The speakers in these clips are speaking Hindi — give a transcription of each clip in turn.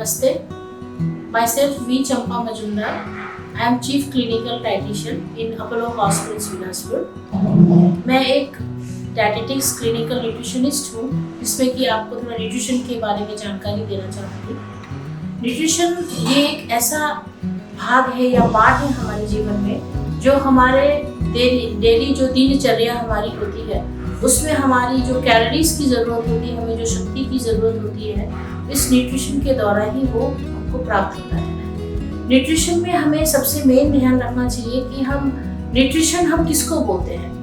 Namaste. Myself V. Champa Majumdar. I am Chief Clinical Dietitian in Apollo Hospitals, Bilaspur. मैं एक डायटिटिक्स क्लिनिकल न्यूट्रिशनिस्ट हूँ, जिसमें कि आपको थोड़ा न्यूट्रिशन के बारे में जानकारी देना चाहूँगी। न्यूट्रिशन ये एक ऐसा भाग है या पार्ट है हमारे जीवन में, जो हमारे डेली जो दिनचर्या हमारी होती है, उसमें हमारी जो कैलोरीज की ज़रूरत होती है, हमें जो शक्ति की ज़रूरत होती है, इस न्यूट्रिशन के द्वारा ही वो हमको प्राप्त होता है। न्यूट्रिशन में हमें सबसे मेन ध्यान रखना चाहिए कि न्यूट्रिशन हम किसको बोलते हैं।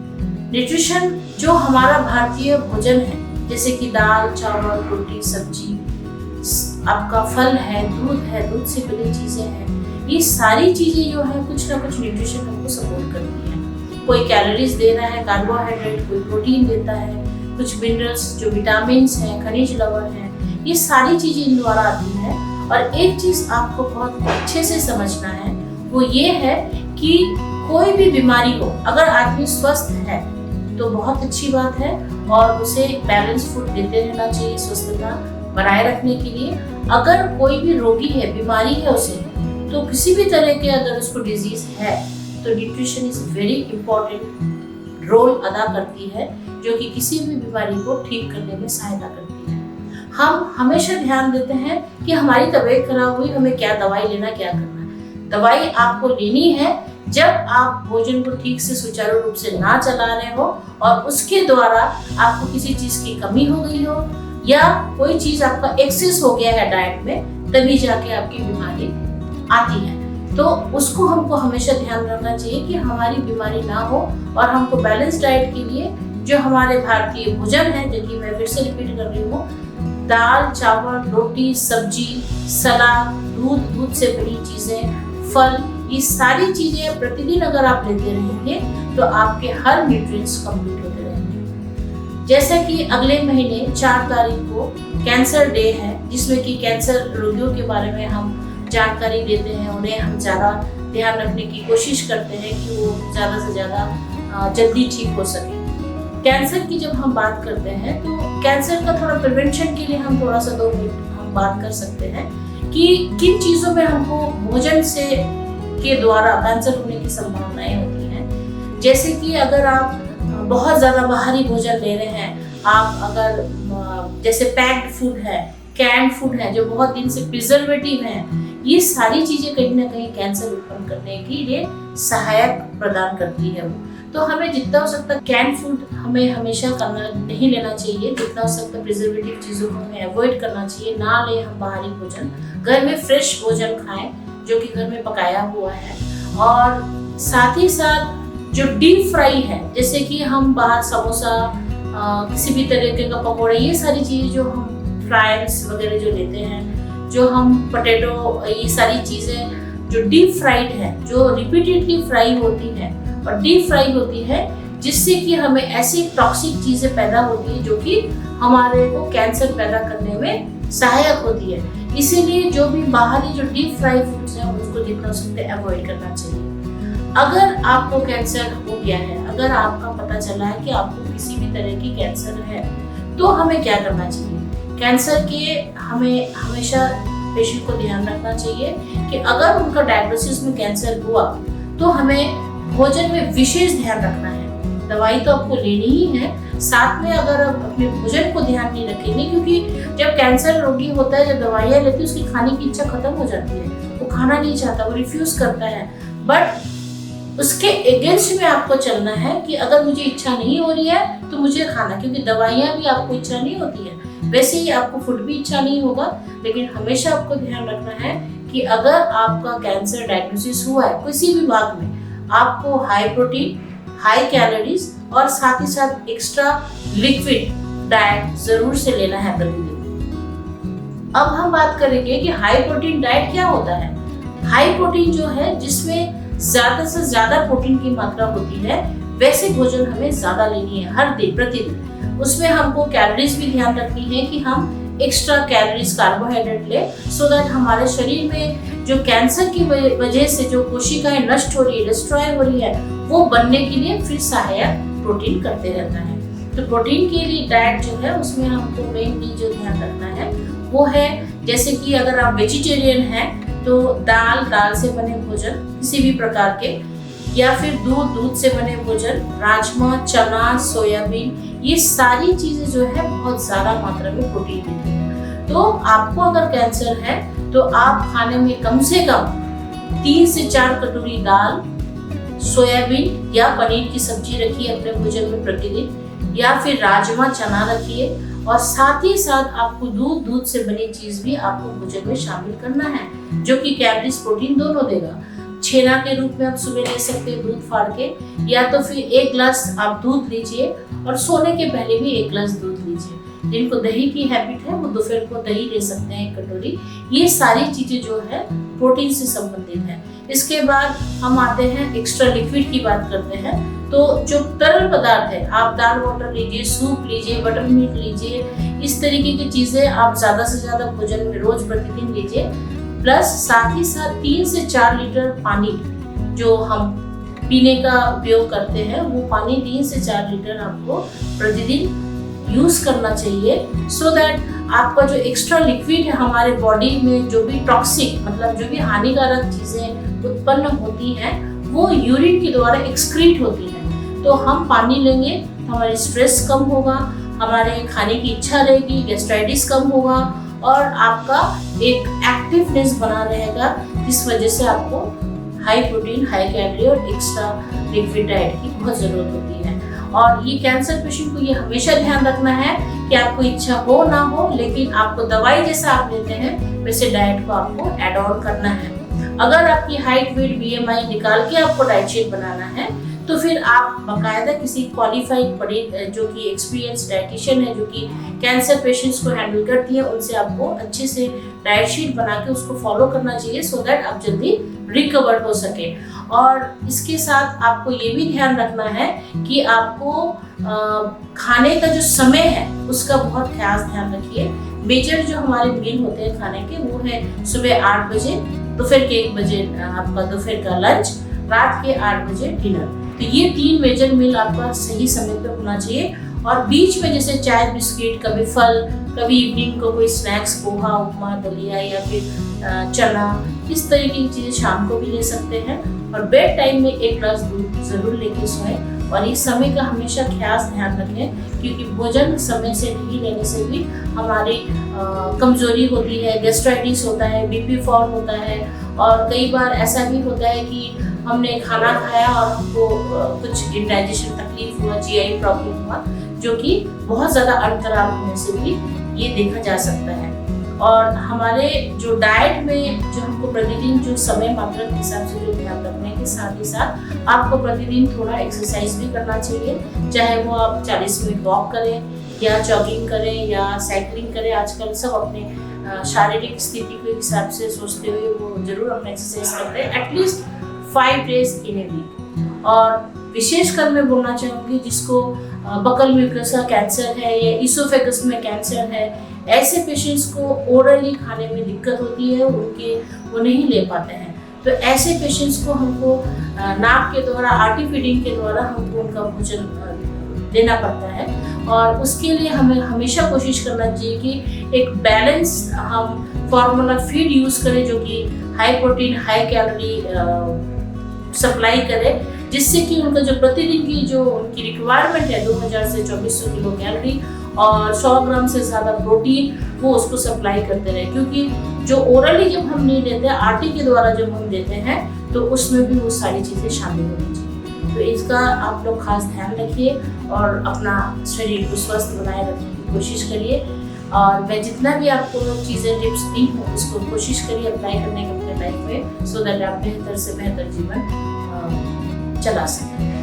न्यूट्रिशन जो हमारा भारतीय भोजन है, जैसे कि दाल, चावल, रोटी, सब्जी, आपका फल है, दूध से बनी चीज़ें हैं, ये सारी चीज़ें जो है कुछ ना कुछ न्यूट्रिशन हमको सपोर्ट करती है। कोई कैलोरीज दे रहा है, कार्बोहाइड्रेट, कोई प्रोटीन देता है, कुछ मिनरल्स जो विटामिन्स हैं, खनिज लवण हैं, ये सारी चीज़ें इन द्वारा आती है। और एक चीज़ आपको बहुत अच्छे से समझना है, वो ये है कि कोई भी बीमारी हो, अगर आदमी स्वस्थ है तो बहुत अच्छी बात है, और उसे बैलेंस फूड देते रहना चाहिए स्वस्थता बनाए रखने के लिए। अगर कोई भी रोगी है, बीमारी है उसे, तो किसी भी तरह के अगर उसको डिजीज है, तो nutrition is very important role अदा करती है, जो कि किसी भी बीमारी को ठीक करने में सहायता करती है। हम हमेशा ध्यान देते हैं कि हमारी तबीयत खराब हुई, हमें क्या दवाई लेना, क्या करना है। दवाई आपको लेनी है जब आप भोजन को ठीक से सुचारू रूप से ना चला रहे हो, और उसके द्वारा आपको किसी चीज़ की कमी हो गई हो, या कोई चीज़ आपका एक्सेस हो गया है डाइट में, तभी जाके आपकी बीमारी आती है। तो उसको हमको हमेशा ध्यान रखना चाहिए कि हमारी बीमारी ना हो, और हमको बैलेंस डाइट के लिए जो हमारे भारतीय भोजन है, जो कि मैं फिर से रिपीट कर रही हूँ, दाल, चावल, रोटी, सब्जी, सलाद, दूध से बनी चीज़ें, फल, ये सारी चीज़ें प्रतिदिन अगर आप लेते रहेंगे तो आपके हर न्यूट्रिएंट्स कंप्लीट होते रहेंगे। जैसे कि अगले महीने 4 तारीख को कैंसर डे है, जिसमें कि कैंसर रोगियों के बारे में हम जानकारी देते हैं, उन्हें हम ज़्यादा ध्यान रखने की कोशिश करते हैं कि वो ज़्यादा से ज़्यादा जल्दी ठीक हो सके। कैंसर की जब हम बात करते हैं, तो कैंसर का थोड़ा प्रिवेंशन के लिए हम थोड़ा सा 2 मिनट हम बात कर सकते हैं कि किन चीज़ों में हमको भोजन से के द्वारा कैंसर होने की संभावनाएं होती हैं। जैसे कि अगर आप बहुत ज़्यादा बाहरी भोजन ले रहे हैं, आप अगर जैसे पैक्ड फूड है, कैंड फूड है, जो बहुत दिन से प्रिजर्वेटिव हैं, ये सारी चीज़ें कहीं ना कहीं कैंसर उत्पन्न करने के लिए सहायक प्रदान करती है वो। तो हमें जितना हो सकता कैंड फूड हमें हमेशा करना नहीं लेना चाहिए, जितना हो सकता प्रिजर्वेटिव चीज़ों को हमें अवॉइड करना चाहिए। ना ले हम बाहरी भोजन, घर में फ्रेश भोजन खाएं जो कि घर में पकाया हुआ है। और साथ ही साथ जो डीप फ्राई है, जैसे कि हम बाहर समोसा, किसी भी तरीके का पकौड़े, ये सारी चीज़ें जो हम फ्राइज वगैरह जो लेते हैं, जो हम पोटैटो, ये सारी चीज़ें जो डीप फ्राइड है, जो रिपीटेडली फ्राई होती है और डीप फ्राई होती है, जिससे कि हमें ऐसी टॉक्सिक चीज़ें पैदा होती है जो कि हमारे को कैंसर पैदा करने में सहायक होती है। इसीलिए जो भी बाहरी जो डीप फ्राई फूड्स हैं, उसको जितना हो सकता है अवॉइड करना चाहिए। अगर आपको कैंसर हो गया है, अगर आपका पता चला है कि आपको किसी भी तरह की कैंसर है, तो हमें क्या करना चाहिए। कैंसर के हमें हमेशा पेशेंट को ध्यान रखना चाहिए कि अगर उनका डायग्नोसिस में कैंसर हुआ, तो हमें भोजन में विशेष ध्यान रखना है। दवाई तो आपको लेनी ही है, साथ में अगर आप अपने भोजन को ध्यान नहीं रखेंगे, क्योंकि जब कैंसर रोगी होता है, जब दवाइयाँ लेते हैं, उसकी खाने की इच्छा खत्म हो जाती है, वो खाना नहीं चाहता, वो रिफ्यूज करता है। बट उसके अगेंस्ट में आपको चलना है कि अगर मुझे इच्छा नहीं हो रही है तो मुझे खाना, क्योंकि दवाइयाँ भी आपको इच्छा नहीं होती है, वैसे ही आपको फूड भी इच्छा नहीं होगा। लेकिन हमेशा आपको ध्यान रखना है कि अगर आपका कैंसर डायग्नोसिस हुआ है किसी भी भाग में, आपको हाई प्रोटीन, हाई कैलोरीज और साथ ही साथ एक्स्ट्रा लिक्विड डाइट जरूर से लेना है प्रतिदिन। अब हम बात करेंगे कि हाई प्रोटीन डाइट क्या होता है। हाई प्रोटीन जो है, जिसमें ज्यादा से ज्यादा प्रोटीन की मात्रा होती है, वैसे भोजन हमें ज्यादा लेनी है हर दिन प्रतिदिन। उसमें हमको कैलोरीज भी ध्यान रखनी है कि हम एक्स्ट्रा कैलोरीज कार्बोहाइड्रेट ले, सो दैट हमारे शरीर में जो कैंसर की वजह से जो कोशिकाएं नष्ट हो रही है, डिस्ट्रॉय हो रही है, वो बनने के लिए फिर सहायक प्रोटीन करते रहता है। तो प्रोटीन के लिए डाइट जो है, उसमें हमको मेनली जो ध्यान रखना है वो है जैसे कि अगर आप वेजिटेरियन हैं तो दाल से बने भोजन किसी भी प्रकार के, या फिर दूध से बने भोजन, राजमा, चना, सोयाबीन, ये सारी चीजें जो है बहुत ज्यादा मात्रा में प्रोटीन देती हैं। तो आपको अगर कैंसर है तो आप खाने में कम से कम 3 से 4 कटोरी दाल, सोयाबीन या पनीर की सब्जी रखिए अपने भोजन में प्रतिदिन, या फिर राजमा, चना रखिए, और साथ ही साथ आपको दूध से बनी चीज भी आपको भोजन में शामिल करना है, जो कि कैलोरीज, प्रोटीन दोनों देगा। छेना के रूप में आप सुबह ले सकते हैं दूध फाड़ के, या तो फिर 1 गिलास आप दूध लीजिए और सोने के पहले भी 1 गिलास दूध लीजिए। जिनको दही की हैबिट है वो दोपहर को दही ले सकते हैं 1 कटोरी। ये सारी चीजें जो है प्रोटीन से संबंधित है। इसके बाद हम आते हैं एक्स्ट्रा लिक्विड की बात करते हैं। तो जो तरल पदार्थ है, आप दाल वाटर लीजिए, सूप लीजिए, बटर मिल्क लीजिए, इस तरीके की चीजें आप ज्यादा से ज्यादा भोजन में रोज प्रतिदिन लीजिए। प्लस साथ ही साथ 3 से 4 लीटर पानी जो हम पीने का उपयोग करते हैं, वो पानी 3 से 4 लीटर आपको प्रतिदिन यूज करना चाहिए, सो दैट आपका जो एक्स्ट्रा लिक्विड है हमारे बॉडी में, जो भी टॉक्सिक मतलब जो भी हानिकारक चीजें उत्पन्न होती हैं वो यूरिन के द्वारा एक्सक्रीट होती हैं। तो हम पानी लेंगे तो हमारी स्ट्रेस कम होगा, हमारे खाने की इच्छा रहेगी, गैस्ट्राइटिस कम होगा, और आपका एक एक्टिवनेस बना रहेगा, जिस वजह से आपको हाई प्रोटीन, हाई कैलोरी और एक्स्ट्रा लिक्विड डाइट की बहुत जरूरत होती है। और ये कैंसर पेशेंट को ये हमेशा ध्यान रखना है कि आपको इच्छा हो ना हो, लेकिन आपको दवाई जैसा आप लेते हैं वैसे डाइट को आपको एड ऑन करना है। अगर आपकी हाइट, वेट, BMI निकाल के आपको डाइट शीट बनाना है तो फिर आप बाकायदा किसी क्वालिफाइड जो कि एक्सपीरियंस डाइटिशियन है, जो कि कैंसर पेशेंट्स को हैंडल करती है, उनसे आपको अच्छे से डाइट शीट बना के उसको फॉलो करना चाहिए, सो दैट आप जल्दी रिकवर हो सके। और इसके साथ आपको ये भी ध्यान रखना है कि आपको खाने का जो समय है उसका बहुत खास ध्यान रखिए। मेजर जो हमारे मील होते हैं खाने के, वो है सुबह 8 बजे, दोपहर के 1 बजे आपका दोपहर का लंच, रात के 8 बजे डिनर। तो ये 3 मेजर मील आपका सही समय पे होना चाहिए। और बीच में जैसे चाय, बिस्किट, कभी फल, कभी इवनिंग को कोई स्नैक्स, पोहा, उपमा, दलिया या फिर चना, इस तरीके की चीजें शाम को भी ले सकते हैं। और बेड टाइम में 1 ग्लास दूध जरूर लेके सोएं। और इस समय का हमेशा खास ध्यान रखें, क्योंकि भोजन समय से नहीं लेने से भी हमारी कमजोरी होती है, गैस्ट्राइटिस होता है, BP फॉर्म होता है, और कई बार ऐसा भी होता है कि हमने खाना खाया और हमको कुछ इंडाइजेशन तकलीफ हुआ, GI प्रॉब्लम हुआ, जो कि बहुत ज़्यादा अंतराल होने से भी ये देखा जा सकता है। और हमारे जो डाइट में जो हमको प्रतिदिन जो समय मात्रा के हिसाब से जो ध्यान रखने के साथ ही साथ आपको प्रतिदिन थोड़ा एक्सरसाइज भी करना चाहिए, चाहे वो आप 40 मिनट वॉक करें या जॉगिंग करें या साइकिलिंग करें। आजकल सब अपने शारीरिक स्थिति के हिसाब से सोचते हुए वो जरूर अपना एक्सरसाइज करते हैं, at least 5 days in a week. और विशेषकर मैं बोलना चाहूँगी जिसको बकल म्यूकस का कैंसर है या इसोफेगस में कैंसर है, ऐसे पेशेंट्स को ओरली खाने में दिक्कत होती है, वो नहीं ले पाते हैं। तो ऐसे पेशेंट्स को हमको नाक के द्वारा, आर्टी फीडिंग के द्वारा हमको उनका भोजन देना पड़ता है। और उसके लिए हमें हमेशा कोशिश करना चाहिए कि एक बैलेंस हम फॉर्मूला फीड यूज करें, जो कि high protein, high calorie supply करे, जिससे कि उनका जो प्रतिदिन की जो उनकी रिक्वायरमेंट है 2000 से 2400 किलो कैलोरी और 100 ग्राम से ज़्यादा प्रोटीन, वो उसको सप्लाई करते रहे। क्योंकि जो ओरली जब हम नहीं देते, आटे के द्वारा जब हम देते हैं, तो उसमें भी वो सारी चीज़ें शामिल होनी चाहिए। तो इसका आप लोग खास ध्यान रखिए और अपना शरीर को स्वस्थ बनाए रखने की कोशिश करिए। और मैं जितना भी आपको चीज़ें, टिप्स दी हूँ, उसको कोशिश करिए अप्लाई करने की अपने लाइफ में, सो दैट आप बेहतर से बेहतर जीवन चला सकें।